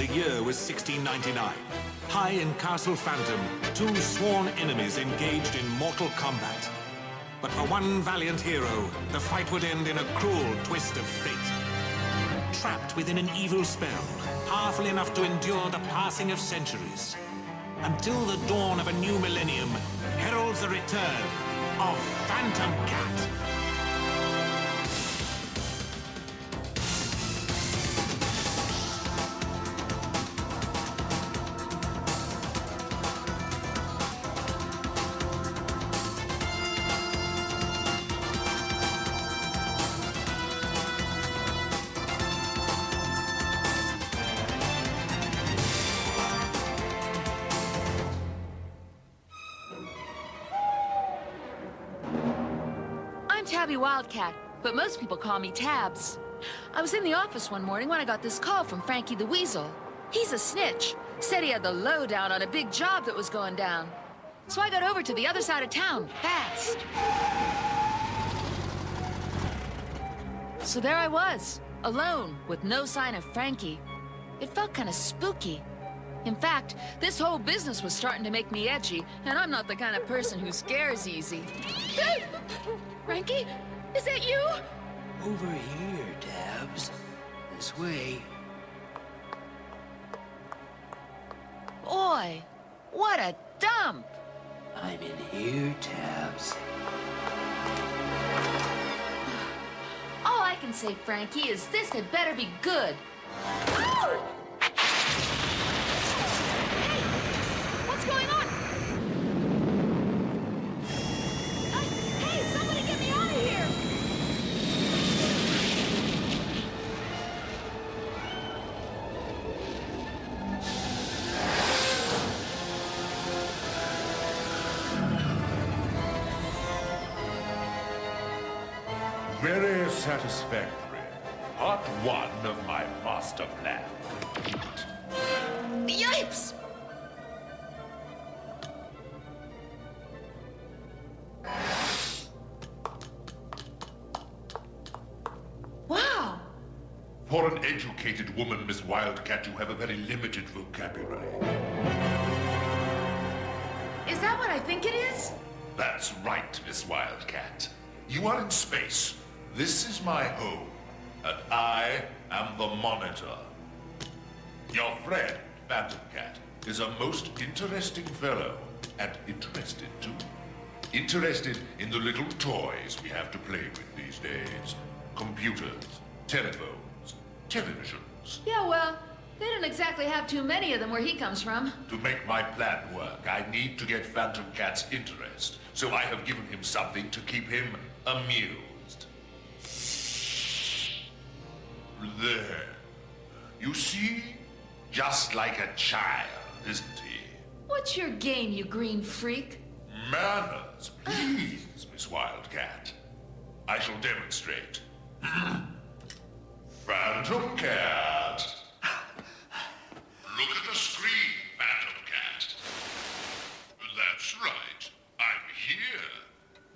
The year was 1699. High in Castle Phantom, two sworn enemies engaged in mortal combat. But for one valiant hero, the fight would end in a cruel twist of fate. Trapped within an evil spell, powerful enough to endure the passing of centuries. Until the dawn of a new millennium heralds the return of Fantomcat. Wildcat, but most people call me Tabs. I was in the office one morning when I got this call from Frankie the Weasel. He's a snitch. Said he had the lowdown on a big job that was going down. So I got over to the other side of town, fast. So there I was, alone, with no sign of Frankie. It felt kind of spooky. In fact, this whole business was starting to make me edgy, and I'm not the kind of person who scares easy. Frankie? Is that you? Over here, Tabs. This way. Boy, what a dump! I'm in here, Tabs. All I can say, Frankie, is this had better be good. Ow! Hey! What's going on? Hey, somebody get me out of here! Very satisfactory. Part one of my master plan. Yipes! Wow! For an educated woman, Miss Wildcat, you have a very limited vocabulary. Is that what I think it is? That's right, Miss Wildcat. You are in space. This is my home, and I am the Monitor. Your friend, Fantomcat, is a most interesting fellow, and interested too. Interested in the little toys we have to play with these days. Computers, telephones, televisions. Yeah, well, they don't exactly have too many of them where he comes from. To make my plan work, I need to get Fantomcat's interest, so I have given him something to keep him amused. There. You see? Just like a child, isn't he? What's your game, you green freak? Manners, please, Miss Wildcat. I shall demonstrate. Fantomcat. Look at the screen, Fantomcat. That's right. I'm here.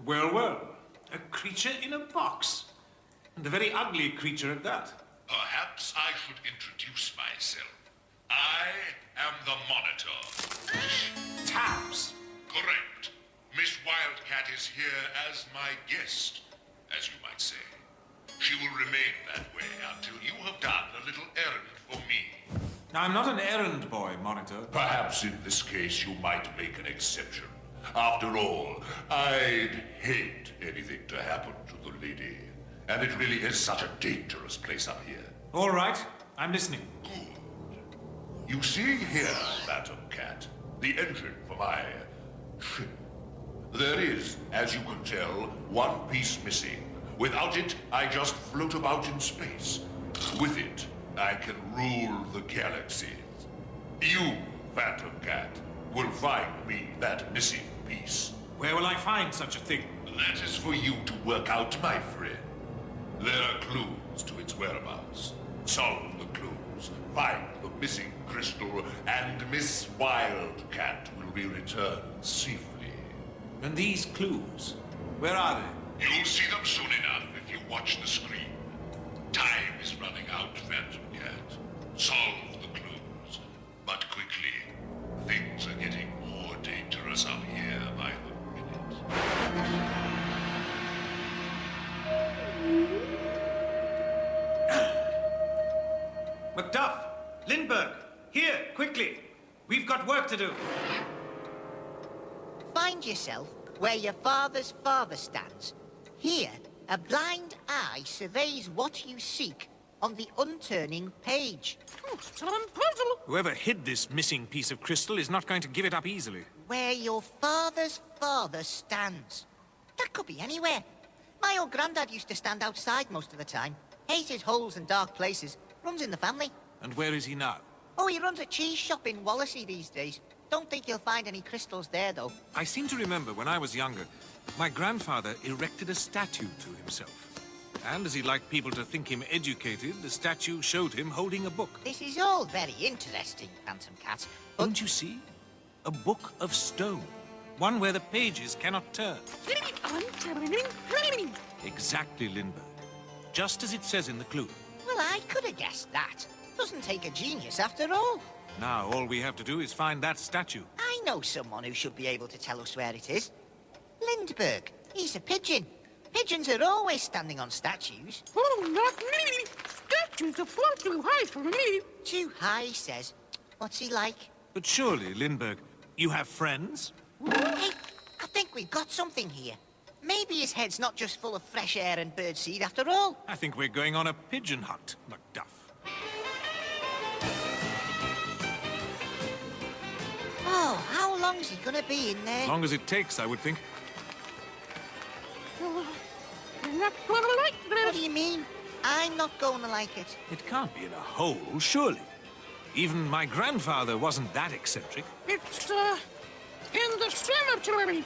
Well, well. A creature in a box. And a very ugly creature at that. Perhaps I should introduce myself. I am the Monitor. Tabs. Correct. Miss Wildcat is here as my guest, as you might say. She will remain that way until you have done a little errand for me. I'm not an errand boy, Monitor. Perhaps in this case you might make an exception. After all, I'd hate anything to happen to the lady. And it really is such a dangerous place up here. All right, I'm listening. Good. You see here, Fantomcat, the engine for my ship. There is, as you can tell, one piece missing. Without it, I just float about in space. With it, I can rule the galaxies. You, Fantomcat, will find me that missing piece. Where will I find such a thing? That is for you to work out, my friend. There are clues to its whereabouts. Solve the clues, find the missing crystal, and Miss Wildcat will be returned safely. And these clues, where are they? You'll see them soon enough if you watch the screen. Time is running out, Fantomcat. Solve the clues. Macduff! Lindbergh! Here, quickly! We've got work to do. Find yourself where your father's father stands. Here, a blind eye surveys what you seek on the unturning page. Whoever hid this missing piece of crystal is not going to give it up easily. Where your father's father stands. That could be anywhere. My old granddad used to stand outside most of the time. Hated holes and dark places. Runs in the family. And where is he now? Oh, he runs a cheese shop in Wallasey these days. Don't think you'll find any crystals there, though. I seem to remember when I was younger, my grandfather erected a statue to himself. And as he liked people to think him educated, the statue showed him holding a book. This is all very interesting, Fantomcat. But Don't you see? A book of stone. One where the pages cannot turn. Exactly, Lindbergh. Just as it says in the clue. well, I could have guessed that. Doesn't take a genius after all. Now, all we have to do is find that statue. I know someone who should be able to tell us where it is. Lindbergh. He's a pigeon. Pigeons are always standing on statues. Oh, not me! Statues are far too high for me. Too high, he says. What's he like? But surely, Lindbergh, you have friends? Hey, I think we've got something here. Maybe his head's not just full of fresh air and birdseed after all. I think we're going on a pigeon hunt, Macduff. Oh, how long's he gonna be in there? As long as it takes, I would think. I'm not gonna like What this. do you mean? I'm not gonna like it. It can't be in a hole, surely. Even my grandfather wasn't that eccentric. It's, in the cemetery.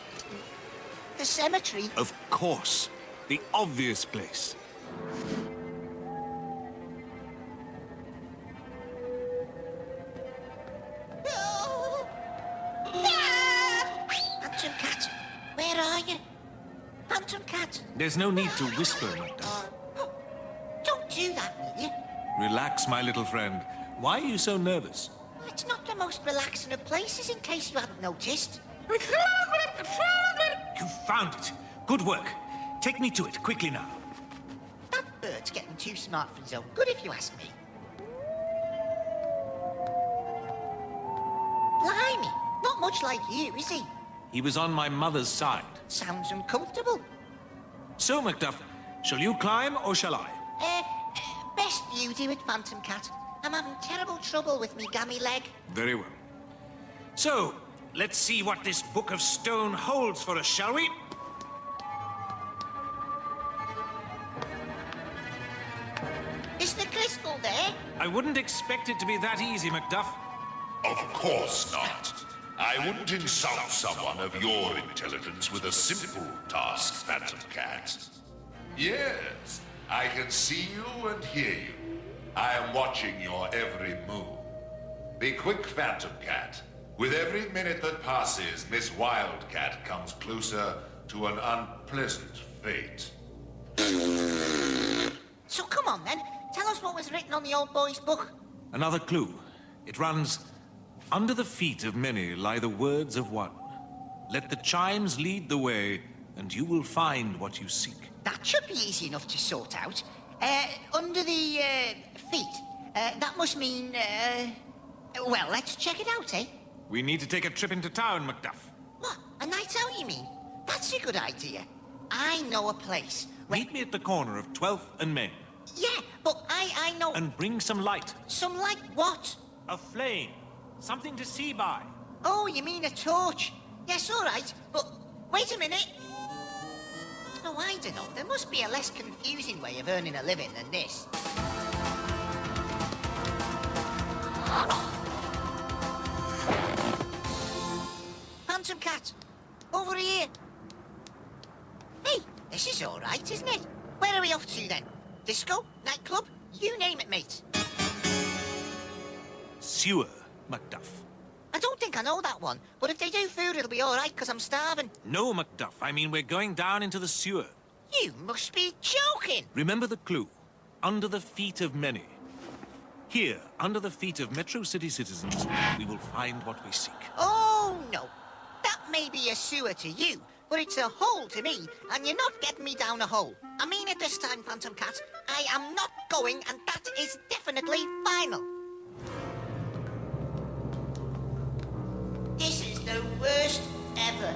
The cemetery? Of course. The obvious place. No! Ah! Fantomcat, where are you? Fantomcat, There's no need to whisper, Macduff. don't do that, will you? Relax, my little friend. Why are you so nervous? It's not the most relaxing of places, in case you hadn't noticed. You found it. Good work. Take me to it, quickly now. That bird's getting too smart for his own good, if you ask me. Blimey, not much like you, is he? He was on my mother's side. Sounds uncomfortable. So, Macduff, shall you climb or shall I? Best you do it, Fantomcat. I'm having terrible trouble with me gammy leg. Very well. So, let's see what this book of stone holds for us, shall we? Is the crystal there? I wouldn't expect it to be that easy, Macduff. Of course not. I wouldn't insult someone of your intelligence with a simple task, Fantomcat. Yes, I can see you and hear you. I am watching your every move. Be quick, Fantomcat. With every minute that passes, Miss Wildcat comes closer to an unpleasant fate. So come on then, tell us what was written on the old boy's book. Another clue. It runs, under the feet of many lie the words of one. Let the chimes lead the way, and you will find what you seek. That should be easy enough to sort out. Under the, feet. That must mean, well, let's check it out, eh? We need to take a trip into town, Macduff. What? A night out, you mean? That's a good idea. I know a place where... Meet me at the corner of 12th and Main. Yeah, but I know... And bring some light. Some light what? A flame. Something to see by. Oh, you mean a torch? Yes, all right, but wait a minute. Oh, I don't know. There must be a less confusing way of earning a living than this. Fantomcat, over here. Hey, this is all right, isn't it? Where are we off to then? Disco? Nightclub? You name it, mate. Sewer, Macduff. I don't think I know that one, but if they do food, it'll be all right, because I'm starving. No, Macduff. I mean, we're going down into the sewer. You must be joking. Remember the clue. Under the feet of many. Here, under the feet of Metro City citizens, we will find what we seek. Oh, no. That may be a sewer to you, but it's a hole to me, and you're not getting me down a hole. I mean it this time, Fantomcat. I am not going, and that is definitely final. This is the worst ever.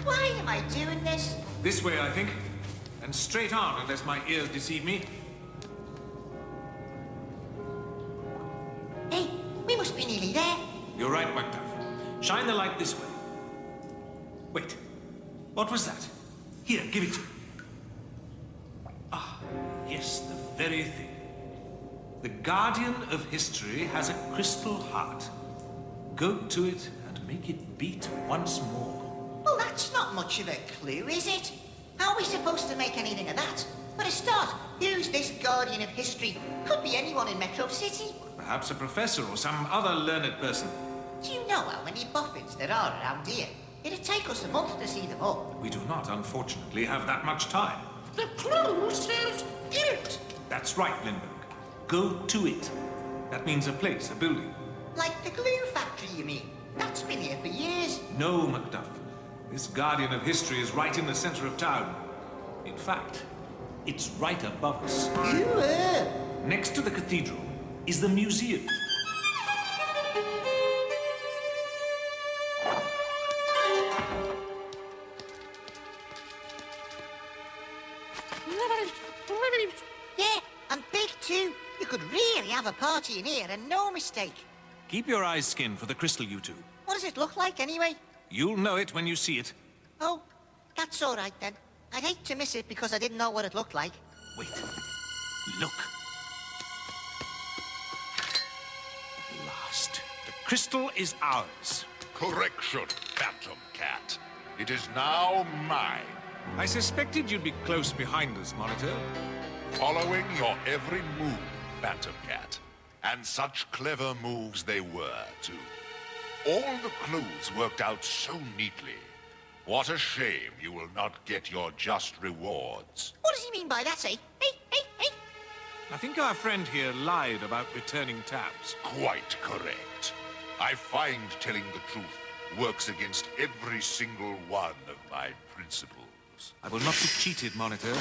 Why am I doing this? This way, I think. And straight on, unless my ears deceive me. Hey, we must be nearly there. You're right, Macduff. Shine the light this way. Wait. What was that? Here, give it to me. Ah, yes, the very thing. The Guardian of History has a crystal heart. Go to it and make it beat once more. Well, that's not much of a clue, is it? How are we supposed to make anything of that? For a start, who's this Guardian of History? Could be anyone in Metro City. Perhaps a professor or some other learned person. Do you know how many boffins there are around here? It'd take us a month to see them all. We do not, unfortunately, have that much time. The clue says it. That's right, Lindbergh. Go to it. That means a place, a building. Like the glue factory, you mean? That's been here for years. No, Macduff. This Guardian of History is right in the center of town. In fact, it's right above us. Next to the cathedral is the museum. Yeah, and big too. You could really have a party in here and no mistake. Keep your eyes skinned for the crystal, you two. What does it look like anyway? You'll know it when you see it. Oh, that's all right then. I'd hate to miss it because I didn't know what it looked like. Wait. Look. At last. The crystal is ours. Correction, Fantomcat. It is now mine. I suspected you'd be close behind us, Monitor. Following your every move, Fantomcat. And such clever moves they were, too. All the clues worked out so neatly. What a shame you will not get your just rewards. What does he mean by that, eh? Hey, hey, hey! I think our friend here lied about returning tabs. Quite correct. I find telling the truth works against every single one of my principles. I will not be cheated, Monitor.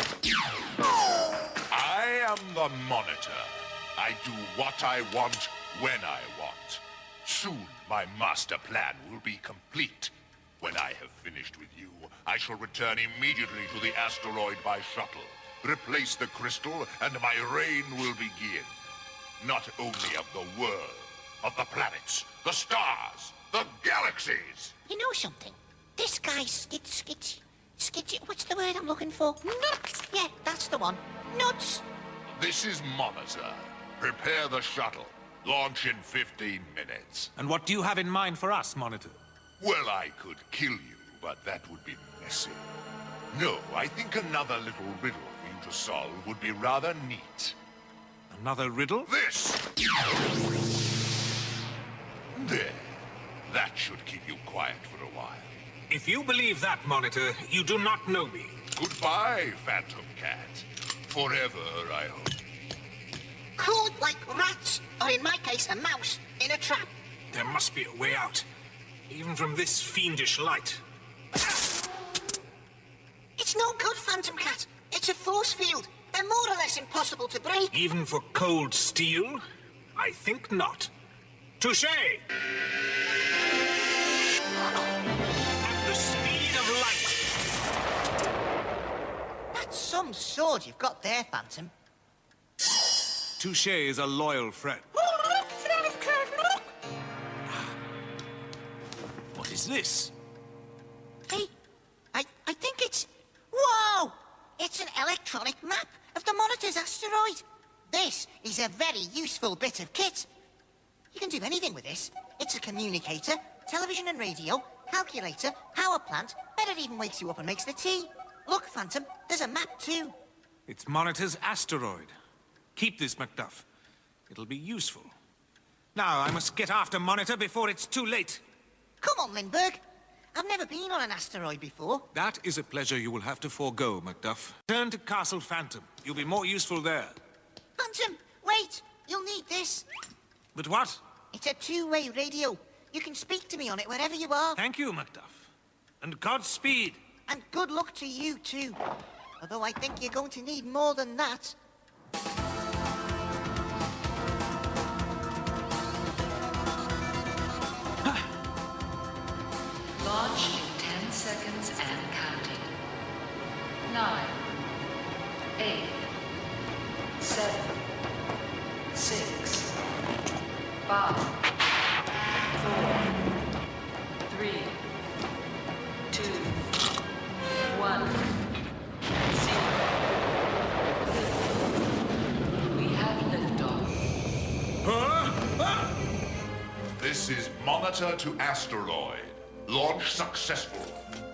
I am the Monitor. I do what I want, when I want. Soon my master plan will be complete. When I have finished with you, I shall return immediately to the asteroid by shuttle, replace the crystal, and my reign will begin. Not only of the world, of the planets, the stars, the galaxies. You know something? This guy's sketchy. What's the word I'm looking for? Nuts! Yeah, that's the one. Nuts! This is Monitor. Prepare the shuttle. Launch in 15 minutes. And what do you have in mind for us, Monitor? Well, I could kill you, but that would be messy. No, I think another little riddle for you to solve would be rather neat. Another riddle? This! There. That should keep you quiet for a while. If you believe that, Monitor, you do not know me. Goodbye, Fantomcat. Forever, I hope. Cold like rats, or in my case, a mouse, in a trap. There must be a way out, even from this fiendish light. It's no good, Fantomcat. It's a force field. They're more or less impossible to break. Even for cold steel? I think not. Touché! At the speed of light. That's some sword you've got there, Phantom. Touché is a loyal friend. What is this? Hey, I think it's... Whoa! It's an electronic map of the Monitor's asteroid. This is a very useful bit of kit. You can do anything with this. It's a communicator, television and radio, calculator, power plant. Bet it even wakes you up and makes the tea. Look, Phantom, there's a map too. It's Monitor's asteroid. Keep this, Macduff. It'll be useful. Now, I must get after Monitor before it's too late. Come on, Lindbergh. I've never been on an asteroid before. That is a pleasure you will have to forego, Macduff. Turn to Castle Phantom. You'll be more useful there. Phantom, wait! You'll need this. But what? It's a two-way radio. You can speak to me on it wherever you are. Thank you, Macduff. And Godspeed. And good luck to you, too. Although I think you're going to need more than that. 6, 5, 4, 3, 2, 1, 0. We have liftoff. This is Monitor to Asteroid. Launch successful.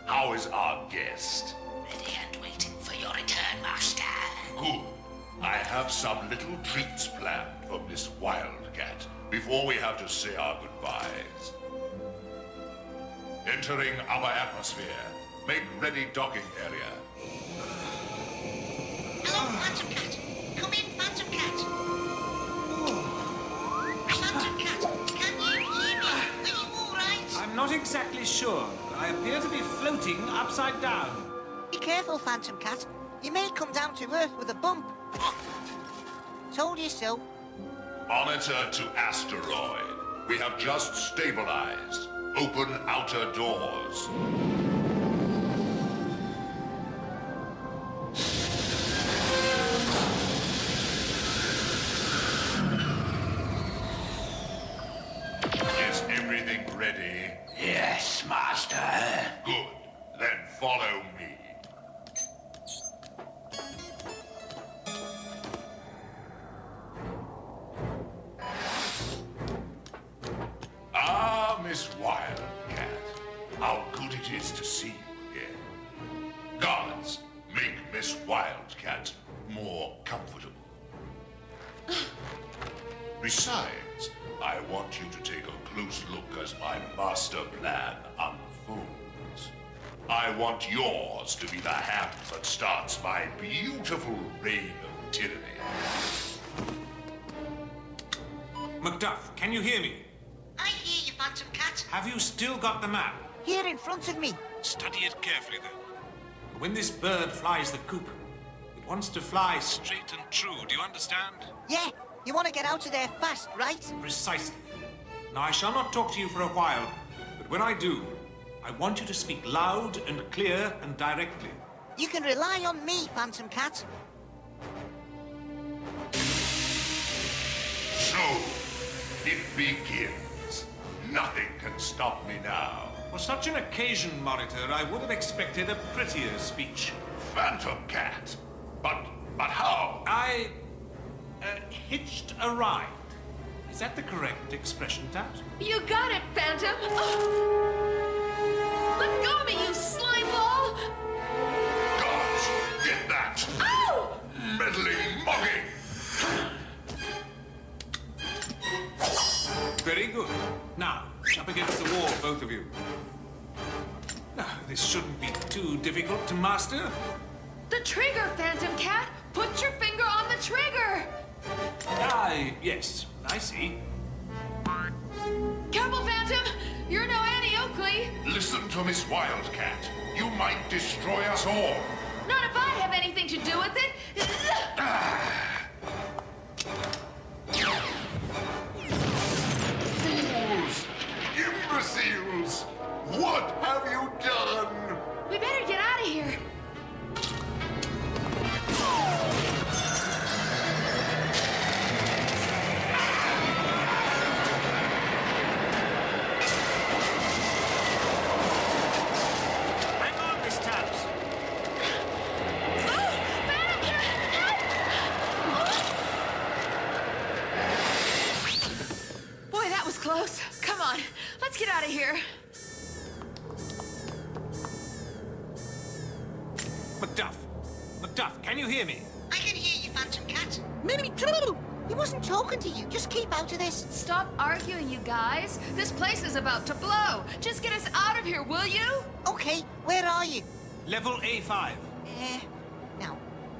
How is our guest? Ready and waiting for your return, Master. Good. I have some little treats planned for Miss Wildcat before we have to say our goodbyes. Entering our atmosphere. Make ready docking area. Hello, Fantomcat. Come in, Fantomcat. Fantomcat, can you hear me? Are you all right? I'm not exactly sure. I appear to be floating upside down. Be careful, Fantomcat. You may come down to Earth with a bump. Told you so. Monitor to Asteroid. We have just stabilized. Open outer doors. Is everything ready? Yes, Master. Good. Then follow me. Ah, Miss Wildcat. How good it is to see you again. Guards, make Miss Wildcat more comfortable. Besides, I want you to take a close look as my master plan unfolds. I want yours to be the hand that starts my beautiful reign of tyranny. Macduff, can you hear me? I hear you, Fantomcat. Have you still got the map? Here in front of me. Study it carefully, though. When this bird flies the coop, it wants to fly straight and true. Do you understand? Yeah, you want to get out of there fast, right? Precisely. Now, I shall not talk to you for a while, but when I do, I want you to speak loud and clear and directly. You can rely on me, Fantomcat. So, it begins. Nothing can stop me now. For such an occasion, Monitor, I would have expected a prettier speech. Fantomcat. But how? I hitched a ride. Is that the correct expression, Tabs? You got it, Phantom! Let go of me, you slime ball! Guards, get that! Ow! Meddling mugging! Very good. Now, up against the wall, both of you. Now, this shouldn't be too difficult to master. The trigger, Fantomcat! Put your finger on the trigger! Yes, I see. Careful, Phantom! You're no Annie Oakley! Listen to Miss Wildcat. You might destroy us all. Not if I have anything to do with it! Fools! Imbeciles! What have you done? We better get out of here. Hang on, Miss Tabs. Boy, that was close. Come on, let's get out of here. Macduff, can you hear me? I can hear you, Fantomcat. Maybe trouble. He wasn't talking to you. Just keep out of this. Stop arguing, you guys. This place is about to blow. Just get us out of here, will you? Okay, where are you? Level A5. Now,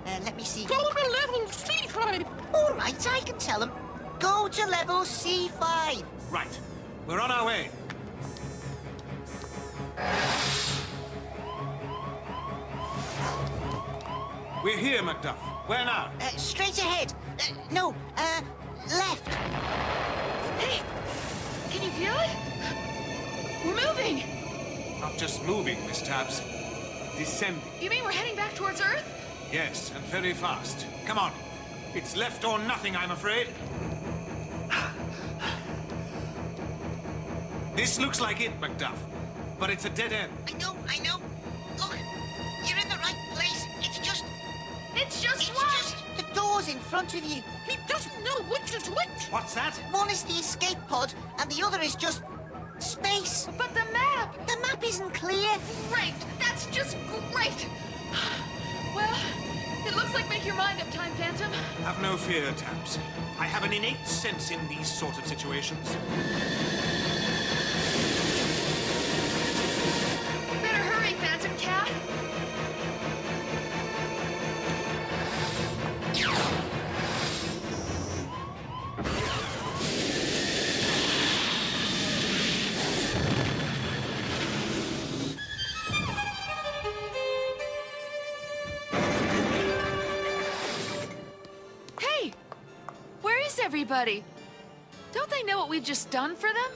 let me see. Go to level C5. All right, I can tell him. Go to level C5. Right. We're on our way. We're here, Macduff. Where now? Straight ahead. No, left. Hey, can you feel it? We're moving. Not just moving, Miss Tabs. Descending. You mean we're heading back towards Earth? Yes, and very fast. Come on. It's left or nothing, I'm afraid. This looks like it, Macduff. But it's a dead end. I know. Look, you're in the right place. It's just What? the doors in front of you. He doesn't know which is which. What's that? One is the escape pod, and the other is just space. But the map! The map isn't clear. Great! That's just great! Well, it looks like make your mind up time, Phantom. Have no fear, Tabs. I have an innate sense in these sort of situations. Better hurry, Phantom Cat. Hey! Where is everybody? Don't they know what we've just done for them?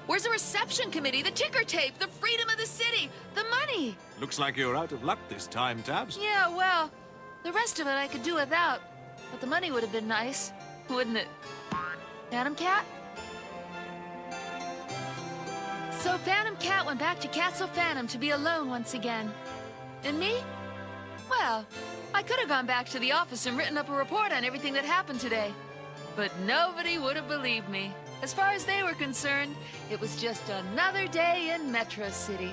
Where's the reception committee, the ticker tape, the freedom of the city, the money? Looks like you're out of luck this time, Tabs. Yeah, well, the rest of it I could do without. But the money would have been nice, wouldn't it? Fantomcat? So Fantomcat went back to Castle Phantom to be alone once again. And me? Well, I could have gone back to the office and written up a report on everything that happened today. But nobody would have believed me. As far as they were concerned, it was just another day in Metro City.